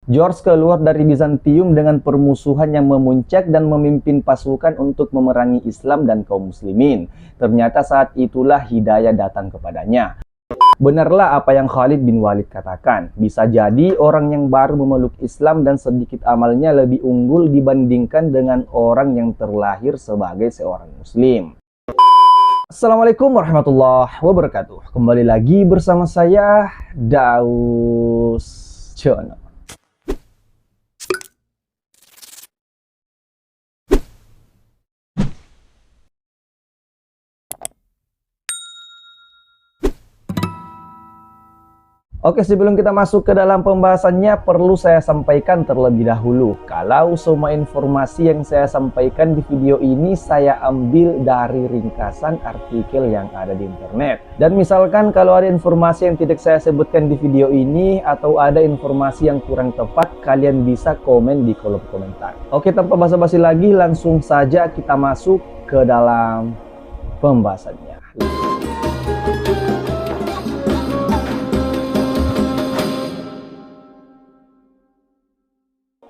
George keluar dari Bizantium dengan permusuhan yang memuncak dan memimpin pasukan untuk memerangi Islam dan kaum muslimin. Ternyata saat itulah hidayah datang kepadanya. Benarlah apa yang Khalid bin Walid katakan. Bisa jadi orang yang baru memeluk Islam dan sedikit amalnya lebih unggul dibandingkan dengan orang yang terlahir sebagai seorang muslim. Assalamualaikum warahmatullahi wabarakatuh. Kembali lagi bersama saya, Daus Jono. Oke, sebelum kita masuk ke dalam pembahasannya, perlu saya sampaikan terlebih dahulu. Kalau semua informasi yang saya sampaikan di video ini saya ambil dari ringkasan artikel yang ada di internet. Dan misalkan kalau ada informasi yang tidak saya sebutkan di video ini, atau ada informasi yang kurang tepat, kalian bisa komen di kolom komentar. Oke, tanpa basa-basi lagi, langsung saja kita masuk ke dalam pembahasannya.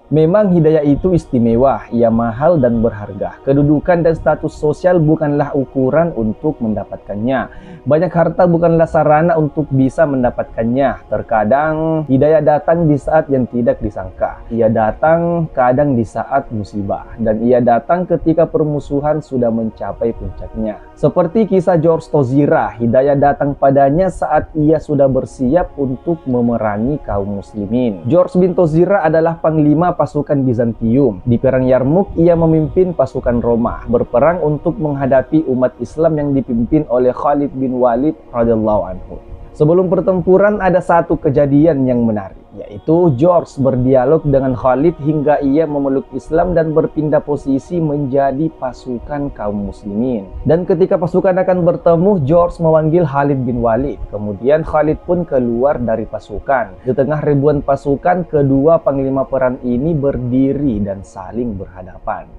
Memang hidayah itu istimewa, ia mahal dan berharga. Kedudukan dan status sosial bukanlah ukuran untuk mendapatkannya. Banyak harta bukanlah sarana untuk bisa mendapatkannya. Terkadang hidayah datang di saat yang tidak disangka. Ia datang kadang di saat musibah, dan ia datang ketika permusuhan sudah mencapai puncaknya. Seperti kisah George Tozira, hidayah datang padanya saat ia sudah bersiap untuk memerangi kaum muslimin. George bin Tozira adalah panglima pasukan Bizantium. Di perang Yarmuk, ia memimpin pasukan Roma berperang untuk menghadapi umat Islam yang dipimpin oleh Khalid bin Walid radhiyallahu anhu. Sebelum pertempuran ada satu kejadian yang menarik, yaitu George berdialog dengan Khalid hingga ia memeluk Islam dan berpindah posisi menjadi pasukan kaum muslimin. Dan ketika pasukan akan bertemu, George memanggil Khalid bin Walid. Kemudian Khalid pun keluar dari pasukan. Di tengah ribuan pasukan, kedua panglima perang ini berdiri dan saling berhadapan.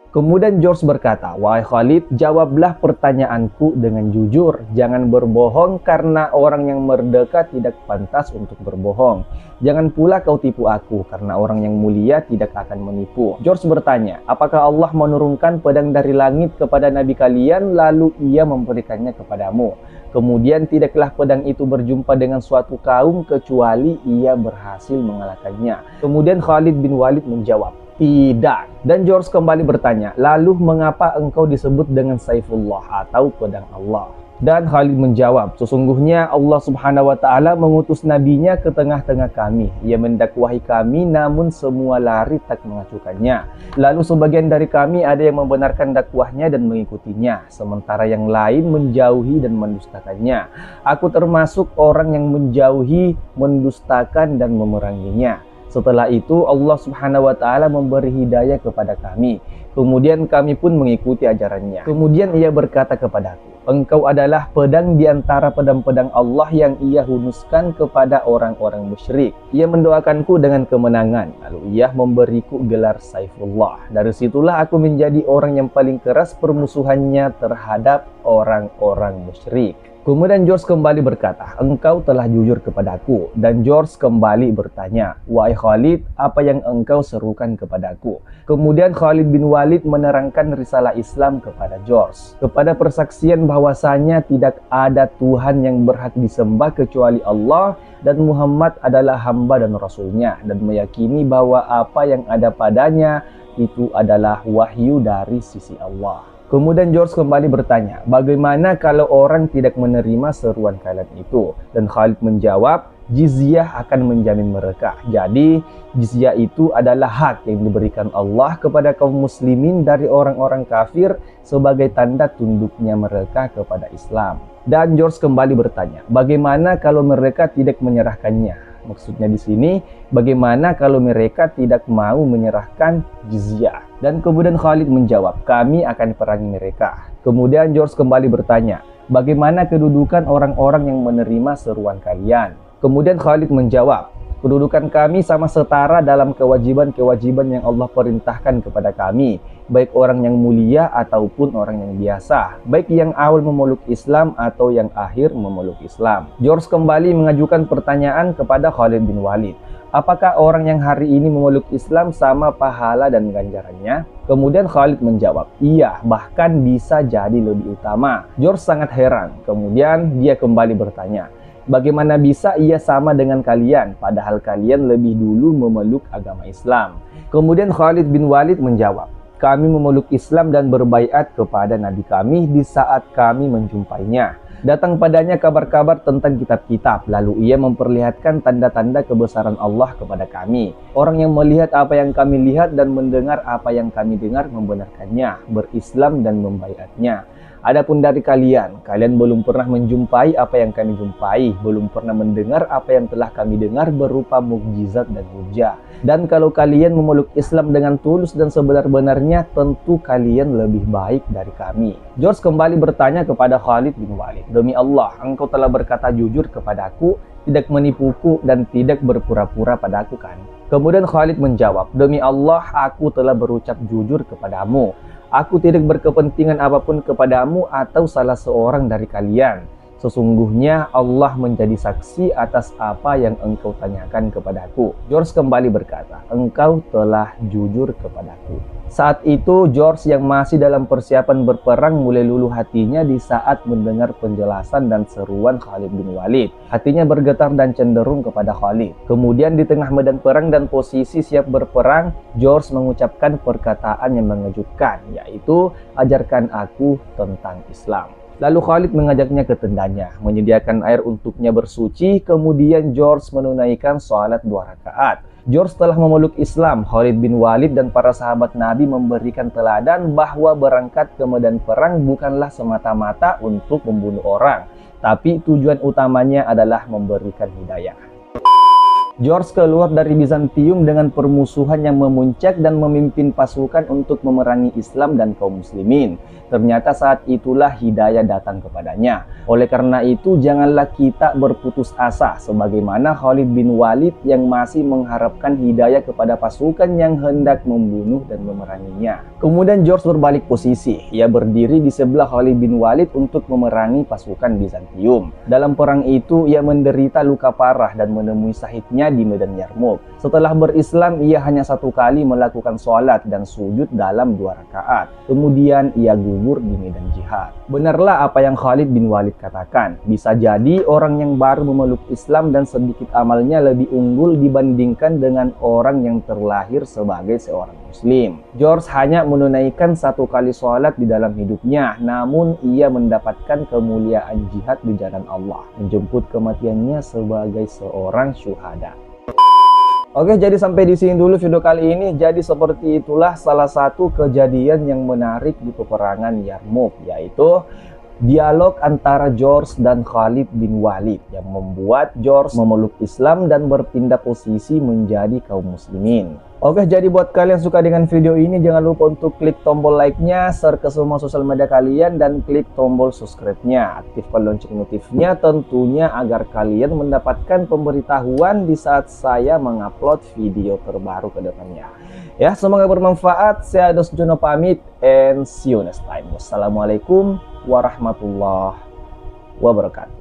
Kemudian George berkata, "Wahai Khalid, jawablah pertanyaanku dengan jujur. Jangan berbohong karena orang yang merdeka tidak pantas untuk berbohong. Jangan pula kau tipu aku karena orang yang mulia tidak akan menipu." George bertanya, "Apakah Allah menurunkan pedang dari langit kepada nabi kalian lalu ia memberikannya kepadamu? Kemudian tidaklah pedang itu berjumpa dengan suatu kaum kecuali ia berhasil mengalahkannya?" Kemudian Khalid bin Walid menjawab, "Tidak." Dan George kembali bertanya, "Lalu mengapa engkau disebut dengan Saifullah atau pedang Allah?" Dan Khalid menjawab, "Sesungguhnya Allah subhanahu wa ta'ala mengutus nabinya ke tengah-tengah kami. Ia mendakwahi kami namun semua lari tak mengacukannya. Lalu sebagian dari kami ada yang membenarkan dakwahnya dan mengikutinya, sementara yang lain menjauhi dan mendustakannya. Aku termasuk orang yang menjauhi, mendustakan dan memeranginya. Setelah itu Allah subhanahu wa ta'ala memberi hidayah kepada kami. Kemudian kami pun mengikuti ajarannya. Kemudian ia berkata kepadaku, engkau adalah pedang di antara pedang-pedang Allah yang ia hunuskan kepada orang-orang musyrik. Ia mendoakanku dengan kemenangan. Lalu ia memberiku gelar Saifullah. Dari situlah aku menjadi orang yang paling keras permusuhannya terhadap orang-orang musyrik." Kemudian George kembali berkata, "Engkau telah jujur kepadaku." Dan George kembali bertanya, "Wahai Khalid, apa yang engkau serukan kepadaku?" Kemudian Khalid bin Walid menerangkan risalah Islam kepada George. Kepada persaksian bahwasanya tidak ada Tuhan yang berhak disembah kecuali Allah, dan Muhammad adalah hamba dan rasulnya, dan meyakini bahwa apa yang ada padanya itu adalah wahyu dari sisi Allah. Kemudian George kembali bertanya, "Bagaimana kalau orang tidak menerima seruan kalian itu?" Dan Khalid menjawab, "Jizyah akan menjamin mereka." Jadi jizyah itu adalah hak yang diberikan Allah kepada kaum muslimin dari orang-orang kafir sebagai tanda tunduknya mereka kepada Islam. Dan George kembali bertanya, "Bagaimana kalau mereka tidak menyerahkannya?" Maksudnya di sini, bagaimana kalau mereka tidak mau menyerahkan jizyah? Dan kemudian Khalid menjawab, "Kami akan perangi mereka." Kemudian George kembali bertanya, "Bagaimana kedudukan orang-orang yang menerima seruan kalian?" Kemudian Khalid menjawab, "Kedudukan kami sama setara dalam kewajiban-kewajiban yang Allah perintahkan kepada kami, baik orang yang mulia ataupun orang yang biasa, baik yang awal memeluk Islam atau yang akhir memeluk Islam." George kembali mengajukan pertanyaan kepada Khalid bin Walid, Apakah orang yang hari ini memeluk Islam sama pahala dan ganjarannya? Kemudian Khalid menjawab, iya, bahkan bisa jadi lebih utama. George sangat heran. Kemudian dia kembali bertanya, bagaimana bisa ia sama dengan kalian, padahal kalian lebih dulu memeluk agama Islam? Kemudian Khalid bin Walid menjawab, kami memeluk Islam dan berbaiat kepada Nabi kami di saat kami menjumpainya. Datang padanya kabar-kabar tentang kitab-kitab, lalu ia memperlihatkan tanda-tanda kebesaran Allah kepada kami. Orang yang melihat apa yang kami lihat dan mendengar apa yang kami dengar membenarkannya, berislam dan membaiatnya. Adapun dari kalian belum pernah menjumpai apa yang kami jumpai, belum pernah mendengar apa yang telah kami dengar berupa mukjizat dan hujah. Dan kalau kalian memeluk Islam dengan tulus dan sebenar-benarnya, tentu kalian lebih baik dari kami. George kembali bertanya kepada Khalid bin Walid, demi Allah, engkau telah berkata jujur kepadaku, tidak menipuku dan tidak berpura-pura padaku kan? Kemudian Khalid menjawab, demi Allah, aku telah berucap jujur kepadamu. Aku tidak berkepentingan apapun kepadamu atau salah seorang dari kalian. Sesungguhnya Allah menjadi saksi atas apa yang engkau tanyakan kepadaku. George kembali berkata, engkau telah jujur kepadaku. Saat itu George yang masih dalam persiapan berperang mulai luluh hatinya di saat mendengar penjelasan dan seruan Khalid bin Walid. Hatinya bergetar dan cenderung kepada Khalid. Kemudian di tengah medan perang dan posisi siap berperang, George mengucapkan perkataan yang mengejutkan, yaitu ajarkan aku tentang Islam. Lalu Khalid mengajaknya ke tendanya, menyediakan air untuknya bersuci, kemudian George menunaikan sholat 2 rakaat. George telah memeluk Islam. Khalid bin Walid dan para sahabat Nabi memberikan teladan bahwa berangkat ke medan perang bukanlah semata-mata untuk membunuh orang, tapi tujuan utamanya adalah memberikan hidayah. George keluar dari Bizantium dengan permusuhan yang memuncak dan memimpin pasukan untuk memerangi Islam dan kaum muslimin. Ternyata saat itulah hidayah datang kepadanya. Oleh karena itu, janganlah kita berputus asa sebagaimana Khalid bin Walid yang masih mengharapkan hidayah kepada pasukan yang hendak membunuh dan memeranginya. Kemudian George berbalik posisi. Ia berdiri di sebelah Khalid bin Walid untuk memerangi pasukan Bizantium. Dalam perang itu, ia menderita luka parah dan menemui syahidnya di medan Yarmouk. Setelah berislam, ia hanya 1 kali melakukan sholat dan sujud dalam 2 rakaat. Kemudian ia gugur di medan jihad. Benarlah apa yang Khalid bin Walid katakan. Bisa jadi orang yang baru memeluk Islam dan sedikit amalnya lebih unggul dibandingkan dengan orang yang terlahir sebagai seorang muslim. George hanya menunaikan 1 kali sholat di dalam hidupnya, namun ia mendapatkan kemuliaan jihad di jalan Allah, menjemput kematiannya sebagai seorang syuhada. Oke, jadi sampai di sini dulu video kali ini. Jadi seperti itulah salah satu kejadian yang menarik di peperangan Yarmouk, yaitu dialog antara George dan Khalid bin Walid yang membuat George memeluk Islam dan berpindah posisi menjadi kaum muslimin. Oke, jadi buat kalian suka dengan video ini, jangan lupa untuk klik tombol like-nya, share ke semua sosial media kalian, dan klik tombol subscribe-nya. Aktifkan lonceng notifnya tentunya agar kalian mendapatkan pemberitahuan di saat saya mengupload video terbaru ke depannya. Ya, semoga bermanfaat. Saya Dos Jono pamit, and see you next time. Wassalamualaikum warahmatullahi wabarakatuh.